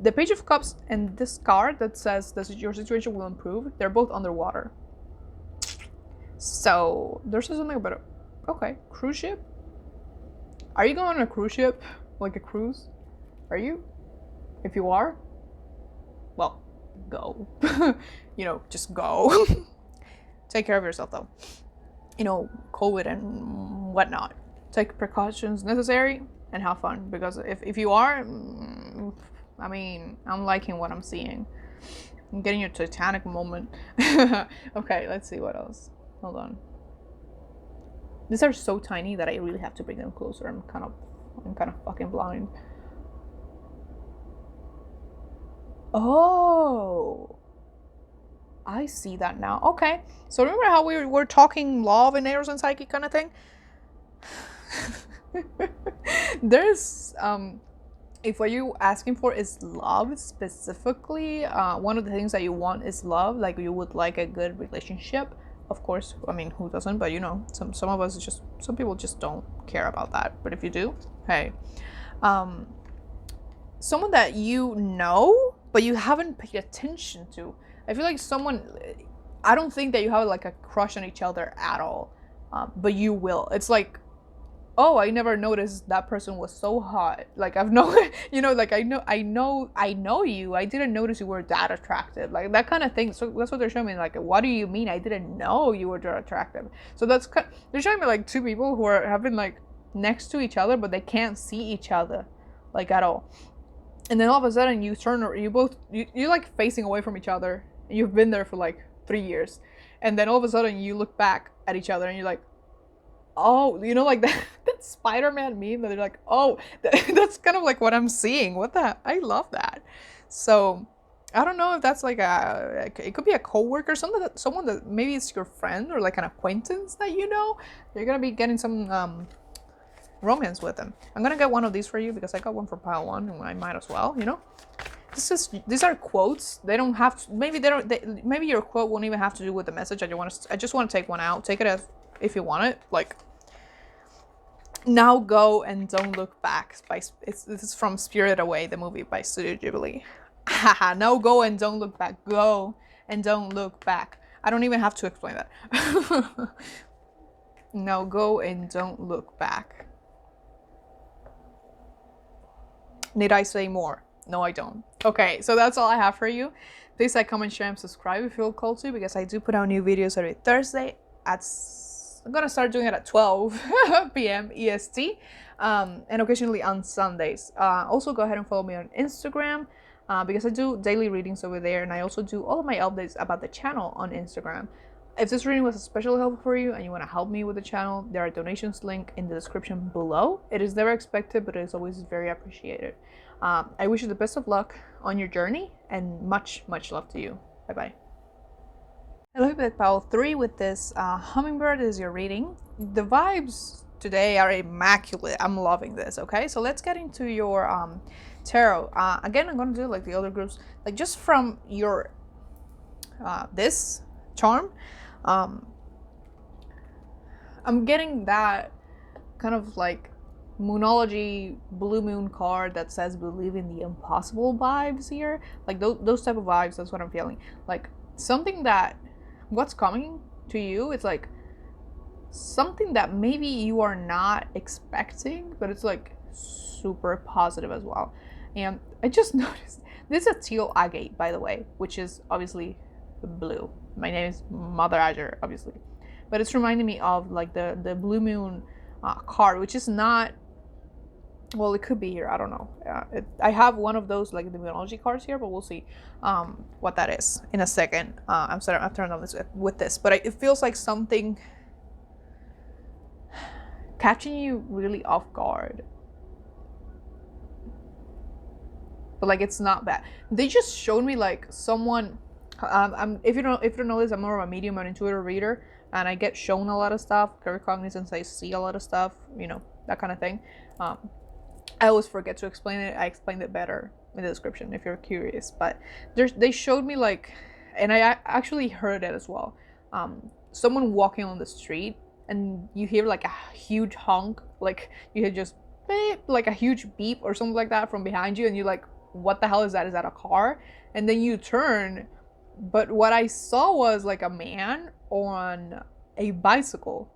the Page of Cups and this card that says that your situation will improve, they're both underwater. So there's something about it. Okay, cruise ship. Are you going on a cruise ship, like a cruise? Are you? If you are, well, go. Just go. Take care of yourself, though. COVID and whatnot. Take precautions necessary and have fun. Because if you are, I'm liking what I'm seeing. I'm getting your Titanic moment. Okay, let's see what else. Hold on. These are so tiny that I really have to bring them closer. I'm kind of fucking blind. Oh, I see that now. Okay, so remember how we were talking love and Eros and Psyche kind of thing? There's if what you're asking for is love specifically, one of the things that you want is love. Like, you would like a good relationship, of course. I mean, who doesn't? But some of us some people just don't care about that. But if you do, hey, someone that but you haven't paid attention to. I feel like I don't think that you have like a crush on each other at all, but you will. It's like, oh, I never noticed that person was so hot. Like, I know you. I didn't notice you were that attractive. Like, that kind of thing. So that's what they're showing me. Like, what do you mean? I didn't know you were that attractive. So they're showing me like two people who have been like next to each other, but they can't see each other, like, at all. And then all of a sudden you turn, you're like facing away from each other. And you've been there for like 3 years. And then all of a sudden you look back at each other and you're like, oh, like that Spider-Man meme that they're like, oh, that's kind of like what I'm seeing. What the heck? I love that. So I don't know if that's like it could be a coworker, someone that maybe it's your friend or like an acquaintance that you're gonna be getting some romance with them. I'm gonna get one of these for you because I got one for pile 1 and I might as well, these are quotes. They don't have to, maybe your quote won't even have to do with the message. I just want to take one out. Take it as if you want it. Like, now go and don't look back. This is from Spirited Away, the movie by Studio Ghibli. Haha, now go and don't look back. Go and don't look back. I don't even have to explain that. Now go and don't look back. Need I say more? No, I don't. Okay, so that's all I have for you. Please like, comment, share, and subscribe if you feel called to, because I do put out new videos every Thursday I'm gonna start doing it at 12 p.m. EST, and occasionally on Sundays. Also, go ahead and follow me on Instagram, because I do daily readings over there, and I also do all of my updates about the channel on Instagram. If this reading was especially helpful for you and you want to help me with the channel, there are donations link in the description below. It is never expected, but it is always very appreciated. I wish you the best of luck on your journey and much, much love to you. Bye-bye. Hello, Big Pal 3 with this hummingbird is your reading. The vibes today are immaculate. I'm loving this, okay? So let's get into your tarot. Again, I'm going to do like the other groups, like just from your this charm. I'm getting that kind of like moonology blue moon card that says believe in the impossible vibes here, like those type of vibes. That's what I'm feeling, like something that what's coming to you, it's like something that maybe you are not expecting, but it's like super positive as well. And I just noticed this is a teal agate, by the way, which is obviously blue. My name is MotherAzure, obviously, but it's reminding me of like the blue moon card, which is not, well, it could be here, I don't know. I have one of those like the Demonology cards here, but we'll see what that is in a second. I'm turning on this with this, but it feels like something catching you really off guard, but like it's not bad. They just showed me like someone. If you don't know this, I'm more of a medium and intuitive reader, and I get shown a lot of stuff, claircognizance, I see a lot of stuff, you know, that kind of thing. I always forget to explain it. I explained it better in the description if you're curious, but they showed me like, and I actually heard it as well, someone walking on the street, and you hear like a huge honk, like you hear just beep, like a huge beep or something like that from behind you, and you're like, what the hell is that? Is that a car? And then you turn, but what I saw was like a man on a bicycle,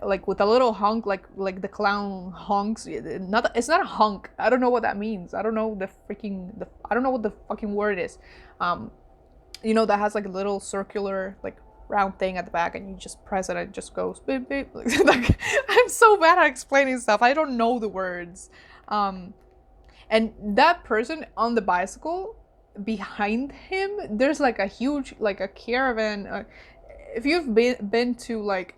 like with a little honk, like the clown honks. It's not a honk. I don't know what that means. I don't know I don't know what the fucking word is. You know, that has like a little circular like round thing at the back, and you just press it and it just goes beep beep. Like, I'm so bad at explaining stuff. I don't know the words. And that person on the bicycle, behind him there's like a huge, like a caravan. If you've been to like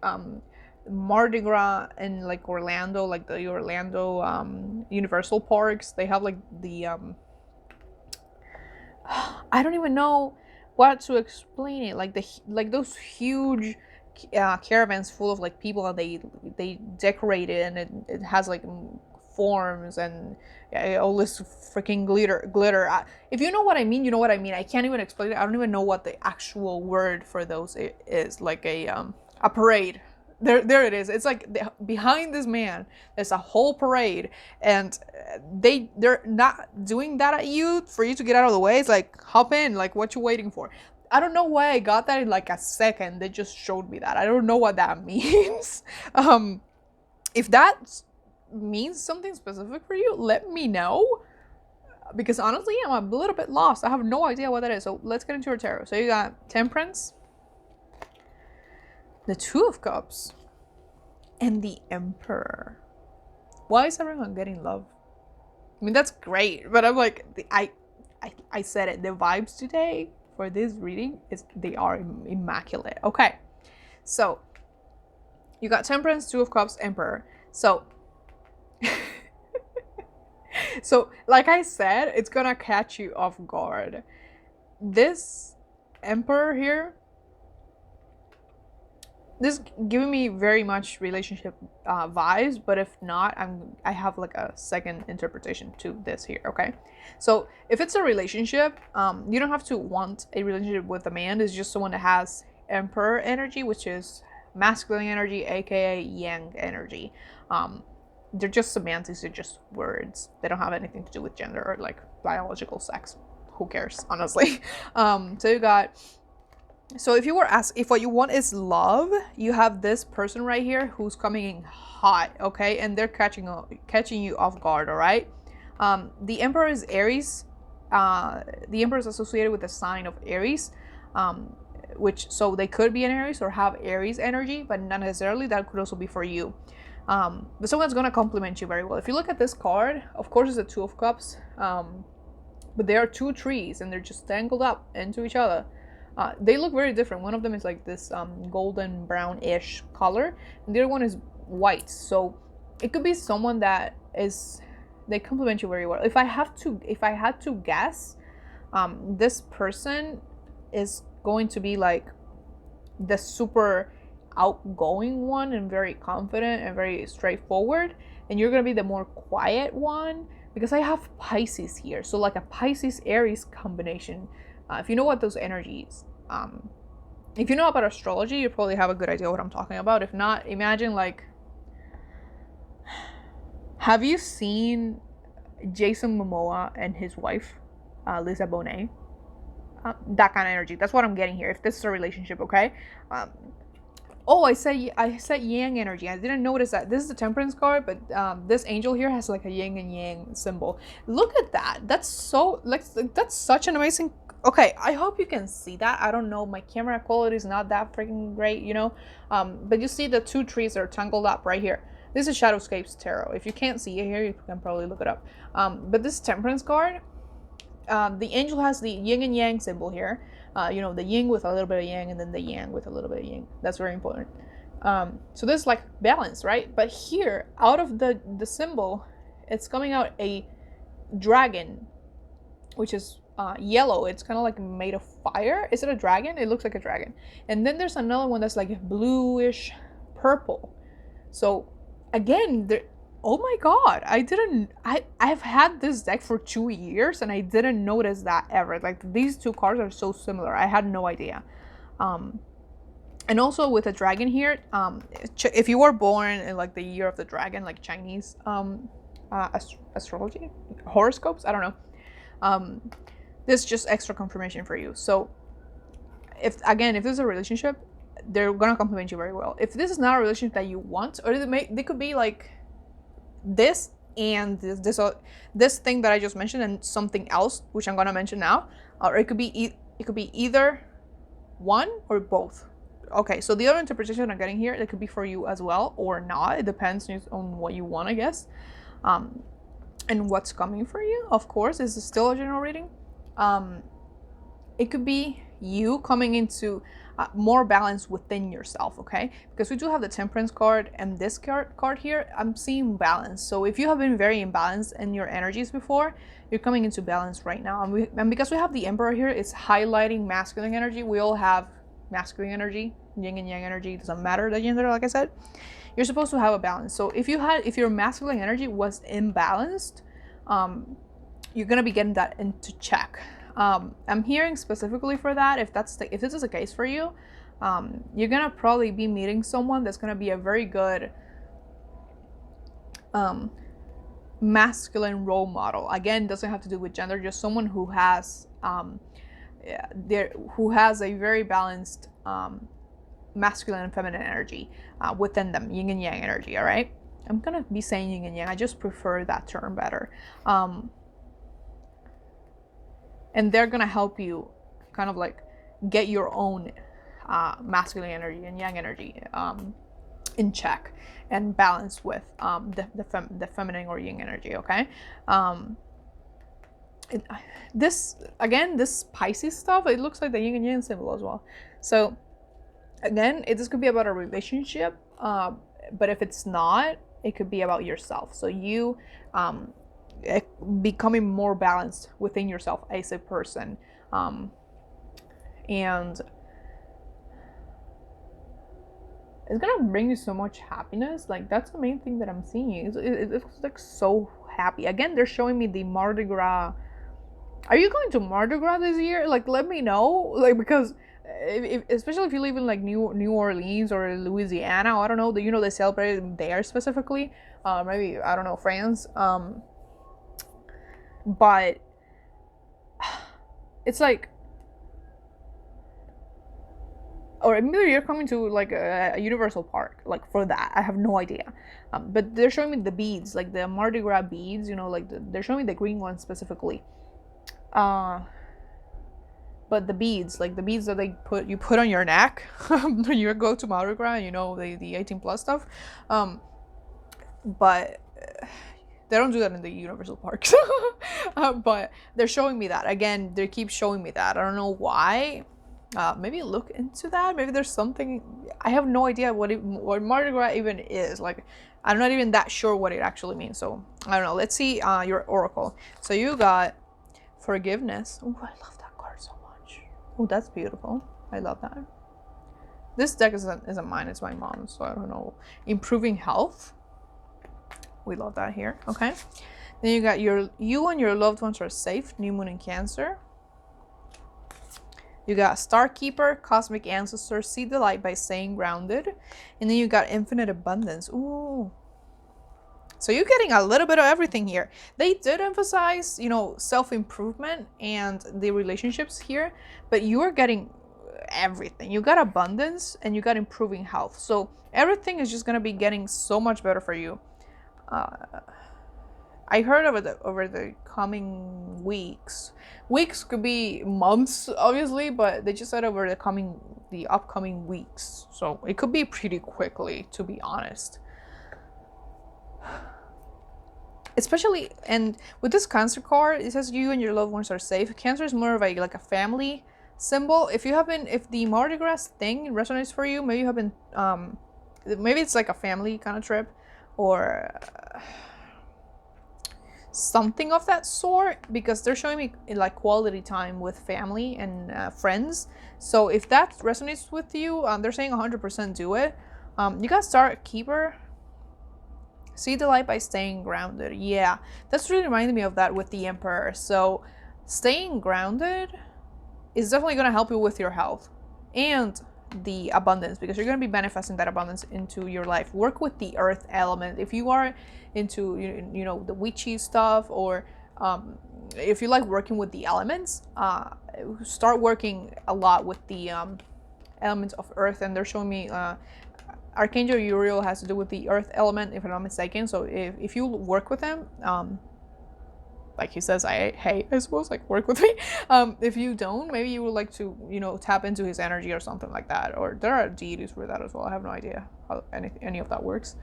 Mardi Gras in like Orlando, like the Orlando Universal parks, they have like the I don't even know what to explain it, like those huge caravans full of like people, and they decorate it, and it has like forms and all this freaking glitter. If you know what I mean, you know what I mean. I can't even explain it. I don't even know what the actual word for those is. Like a parade. There it is. It's like behind this man there's a whole parade, and they're not doing that at you for you to get out of the way. It's like, hop in, like what you waiting for. I don't know why I got that in like a second. They just showed me that. I don't know what that means. If that means something specific for you, let me know, because honestly I'm a little bit lost. I have no idea what that is. So let's get into your tarot. So you got Temperance, the Two of Cups, and the Emperor. Why is everyone getting love? I mean, that's great, but I'm like, I said it, the vibes today for this reading they are immaculate. Okay, so you got Temperance, Two of Cups, Emperor. So so like I said, it's gonna catch you off guard. This Emperor here, this giving me very much relationship vibes, but if not, I have like a second interpretation to this here. Okay, so if it's a relationship, you don't have to want a relationship with a man. It's just someone that has Emperor energy, which is masculine energy, aka yang energy. They're just semantics, they're just words. They don't have anything to do with gender or like biological sex. Who cares, honestly? So you got, so if you were asked if what you want is love, you have this person right here who's coming in hot, okay? And they're catching you off guard, all right? The Emperor is Aries. The Emperor is associated with the sign of Aries, which, so they could be an Aries or have Aries energy, but not necessarily. That could also be for you. But someone's gonna compliment you very well. If you look at this card, of course it's a Two of Cups, but there are two trees and they're just tangled up into each other. They look very different. One of them is like this golden brownish color, and the other one is white. So it could be someone that is, they complement you very well. If I had to guess, this person is going to be like the super outgoing one and very confident and very straightforward, and you're gonna be the more quiet one, because I have Pisces here. So like a Pisces Aries combination. If you know what those energies, if you know about astrology, you probably have a good idea what I'm talking about. If not, imagine like, have you seen Jason Momoa and his wife, Lisa Bonet? That kind of energy. That's what I'm getting here. If this is a relationship, okay? Oh, I said yang energy. I didn't notice that. This is the Temperance card, but this angel here has like a yin and yang symbol. Look at that. That's so like that's such an amazing. Okay, I hope you can see that. I don't know, my camera quality is not that freaking great, you know. But you see the two trees are tangled up right here. This is Shadowscapes Tarot. If you can't see it here, you can probably look it up. But this Temperance card, the angel has the yin and yang symbol here. You know, the yin with a little bit of yang, and then the yang with a little bit of yang. That's very important. So this is like balance, right? But here, out of the symbol, it's coming out a dragon, which is yellow. It's kind of like made of fire. Is it a dragon? It looks like a dragon. And then there's another one that's like bluish purple. So again, oh my god, I've had this deck for 2 years and I didn't notice that ever. Like, these two cards are so similar. I had no idea. And also with a dragon here, if you were born in like the year of the dragon, like Chinese astrology, horoscopes, I don't know, this is just extra confirmation for you. So if this is a relationship, they're gonna complement you very well. If this is not a relationship that you want, or they could be like this and this thing that I just mentioned and something else, which I'm gonna mention now, or it could be either one or both. Okay, so the other interpretation I'm getting here, it could be for you as well or not. It depends on what you want, I guess, and what's coming for you. Of course, this is still a general reading. It could be you coming into more balance within yourself, okay? Because we do have the Temperance card and this card here. I'm seeing balance. So if you have been very imbalanced in your energies before, you're coming into balance right now. And because we have the Emperor here, it's highlighting masculine energy. We all have masculine energy, yin and yang energy. It doesn't matter the gender, like I said. You're supposed to have a balance. So if your masculine energy was imbalanced, you're gonna be getting that into check. I'm hearing specifically for that, if this is the case for you, you're gonna probably be meeting someone that's gonna be a very good masculine role model. Again, doesn't have to do with gender, just someone who has who has a very balanced masculine and feminine energy within them, yin and yang energy. All right, I'm gonna be saying yin and yang. I just prefer that term better. And they're gonna help you kind of like get your own masculine energy and yang energy in check and balanced with the feminine or yin energy, okay? This Pisces stuff, it looks like the yin and yang symbol as well. So again, this could be about a relationship, but if it's not, it could be about yourself. So you becoming more balanced within yourself as a person, and it's gonna bring you so much happiness. Like, that's the main thing that I'm seeing. It looks like so happy. Again, they're showing me the Mardi Gras. Are you going to Mardi Gras this year? Like, let me know. Like, because especially if you live in like New Orleans or Louisiana, I don't know, they celebrate it there specifically. Maybe, I don't know, France. But it's like, or maybe you're coming to like a Universal Park, like for that. I have no idea. But they're showing me the beads, like the Mardi Gras beads, like they're showing me the green ones specifically. But the beads, like the beads that you put on your neck when you go to Mardi Gras, the 18 plus stuff. But they don't do that in the Universal Parks. But they're showing me that. Again, they keep showing me that. I don't know why. maybe look into that. Maybe there's something. I have no idea what Mardi Gras even is. Like, I'm not even that sure what it actually means. So I don't know. Let's see your oracle. So you got forgiveness. Oh, I love that card so much. Oh, that's beautiful. I love that. This deck isn't mine. It's my mom's. So I don't know. Improving health. We love that here. Okay. Then you got you and your loved ones are safe. New moon in Cancer. You got Star Keeper, Cosmic Ancestor, See the Light by Staying Grounded. And then you got Infinite Abundance. Ooh. So you're getting a little bit of everything here. They did emphasize, you know, self-improvement and the relationships here, but you're getting everything. You got abundance and you got improving health. So everything is just going to be getting so much better for you. I heard over the coming weeks. Weeks could be months, obviously, but they just said over the upcoming weeks. So it could be pretty quickly, to be honest. Especially, and with this Cancer card, it says you and your loved ones are safe. Cancer is more of like a family symbol. If the Mardi Gras thing resonates for you, maybe you have been, maybe it's like a family kind of trip, or something of that sort, because they're showing me like quality time with family and friends. So if that resonates with you, they're saying 100% do it. You got Star Keeper, See the Light by Staying Grounded. Yeah, that's really reminding me of that with the Emperor. So staying grounded is definitely going to help you with your health and the abundance, because you're going to be manifesting that abundance into your life. Work with the earth element if you are into you know the witchy stuff, or if you like working with the elements, start working a lot with the elements of earth. And they're showing me Archangel Uriel has to do with the earth element, if I'm not mistaken. So if you work with him, like he says, I suppose, like, work with me. If you don't, maybe you would like to, you know, tap into his energy or something like that. Or there are deities for that as well. I have no idea how any of that works.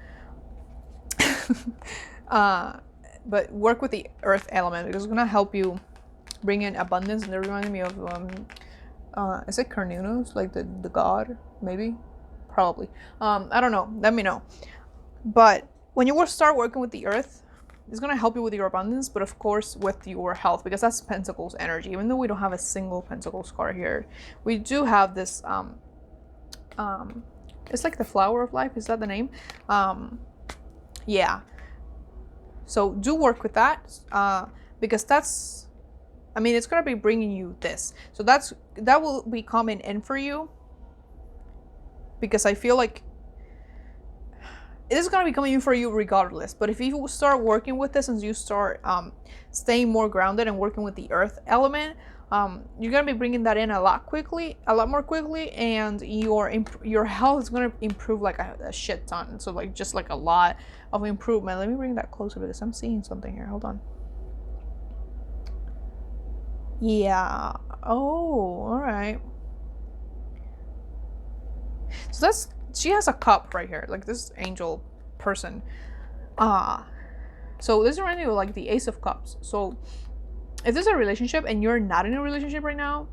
But work with the earth element, because it's gonna help you bring in abundance. And they're reminding me of is it Carnunos, like the god? Maybe, probably. I don't know. Let me know. But when you start working with the earth, it's going to help you with your abundance, but of course with your health, because that's Pentacles energy. Even though we don't have a single Pentacles card here, we do have this it's like the Flower of Life. Is that the name? Yeah. So do work with that, because that's, I mean, it's going to be bringing you this. So that will be coming in for you, because I feel like it is going to be coming in for you regardless. But if you start working with this and you start staying more grounded and working with the earth element, you're going to be bringing that in a lot more quickly, and your health is going to improve like a shit ton. So like just like a lot of improvement. Let me bring that closer, because I'm seeing something here. Hold on. Yeah. Oh, all right. So she has a cup right here, like this angel person. So this reminds me of like the Ace of Cups. So if there's a relationship and you're not in a relationship right now,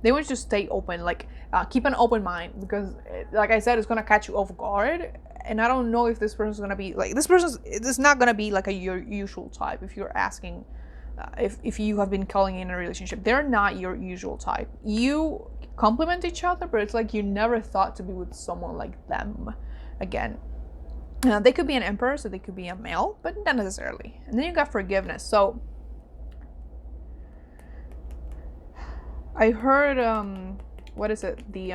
they want you to stay open, like keep an open mind, because like I said, it's gonna catch you off guard. And I don't know if this person's gonna be like, it's not gonna be like your usual type. If you're asking if you have been calling in a relationship, they're not your usual type. You complement each other, but it's like you never thought to be with someone like them again. They could be an emperor, so they could be a male, but not necessarily. And then you got forgiveness. So I heard what is it, the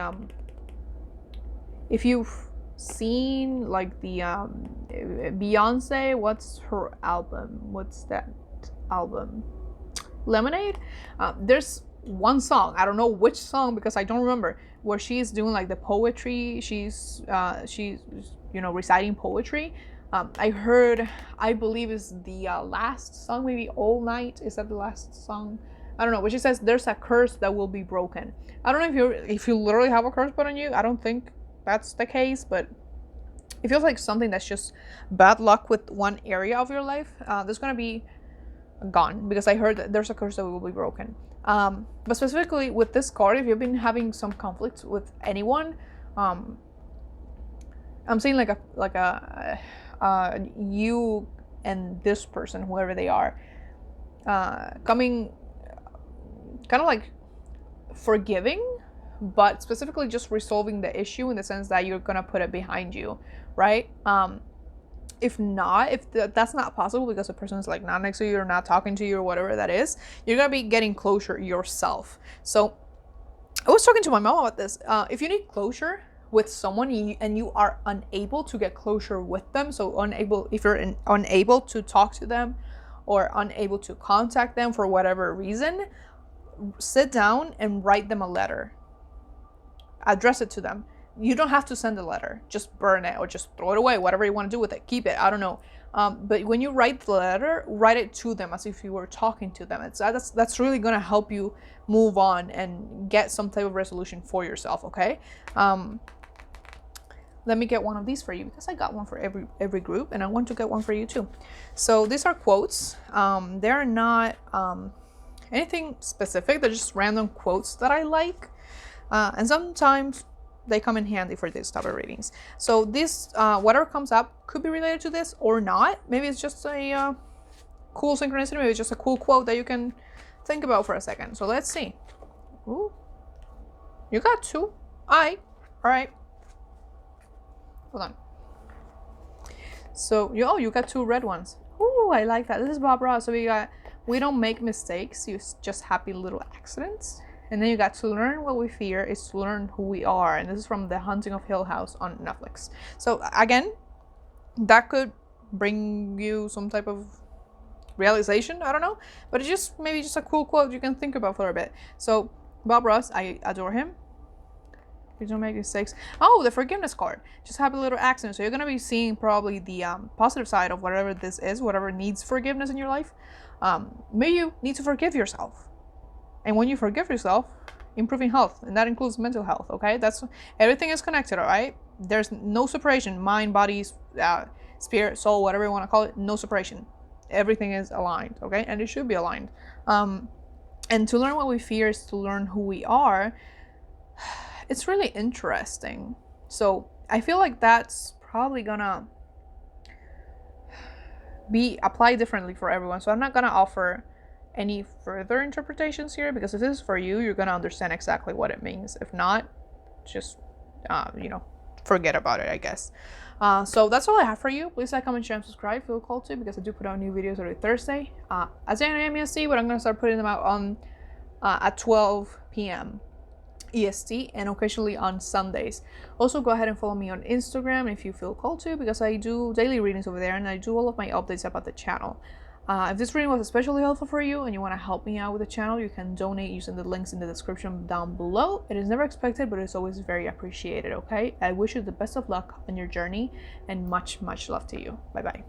if you've seen like the Beyonce, what's her album, what's that album, Lemonade, there's one song, I don't know which song because I don't remember, where she's doing like the poetry, she's you know, reciting poetry. I believe is the last song, maybe All Night, is that the last song? I don't know, but she says there's a curse that will be broken. I don't know if you literally have a curse put on you. I don't think that's the case, but it feels like something that's just bad luck with one area of your life. There's gonna be gone, because I heard that there's a curse that will be broken. But specifically with this card, if you've been having some conflicts with anyone, I'm seeing like a you and this person, whoever they are, coming kind of like forgiving, but specifically just resolving the issue in the sense that you're gonna put it behind you, right? If not, if that's not possible because the person is like not next to you or not talking to you or whatever that is, you're gonna be getting closure yourself. So I was talking to my mom about this. If you need closure with someone and you are unable to get closure with them, so if you're unable to talk to them or unable to contact them for whatever reason, sit down and write them a letter. Address it to them. You don't have to send a letter. Just burn it or just throw it away. Whatever you want to do with it, keep it. I don't know. But when you write the letter, write it to them as if you were talking to them. That's really gonna help you move on and get some type of resolution for yourself. Okay. Let me get one of these for you because I got one for every group, and I want to get one for you too. So these are quotes. They're not anything specific. They're just random quotes that I like, and sometimes they come in handy for this type of readings. So this, whatever comes up could be related to this or not. Maybe it's just a cool synchronicity. Maybe it's just a cool quote that you can think about for a second. So let's see. Ooh, you got two. All right. Hold on. So you got two red ones. Ooh, I like that. This is Bob Ross. So we don't make mistakes. You just happy little accidents. And then you got to learn what we fear is to learn who we are. And this is from The Haunting of Hill House on Netflix. So again, that could bring you some type of realization. I don't know. But it's just maybe just a cool quote you can think about for a bit. So Bob Ross, I adore him. Please don't make mistakes. Oh, the forgiveness card. Just happy little accidents. So you're going to be seeing probably the positive side of whatever this is, whatever needs forgiveness in your life. Maybe you need to forgive yourself. And when you forgive yourself, improving health, and that includes mental health, okay? Everything is connected, all right? There's no separation, mind, body, spirit, soul, whatever you want to call it, no separation. Everything is aligned, okay? And it should be aligned. And to learn what we fear is to learn who we are. It's really interesting. So I feel like that's probably gonna be applied differently for everyone. So I'm not gonna offer any further interpretations here, because if this is for you, you're gonna understand exactly what it means. If not, just forget about it, I guess. So that's all I have for you. Please like, comment, share, and subscribe if you feel called to, because I do put out new videos every Thursday as I am EST, but I'm gonna start putting them out on at 12 p.m. EST and occasionally on Sundays. Also, go ahead and follow me on Instagram if you feel called to, because I do daily readings over there and I do all of my updates about the channel. If this reading was especially helpful for you and you want to help me out with the channel, you can donate using the links in the description down below. It is never expected, but it's always very appreciated, okay? I wish you the best of luck on your journey and much, much love to you. Bye-bye.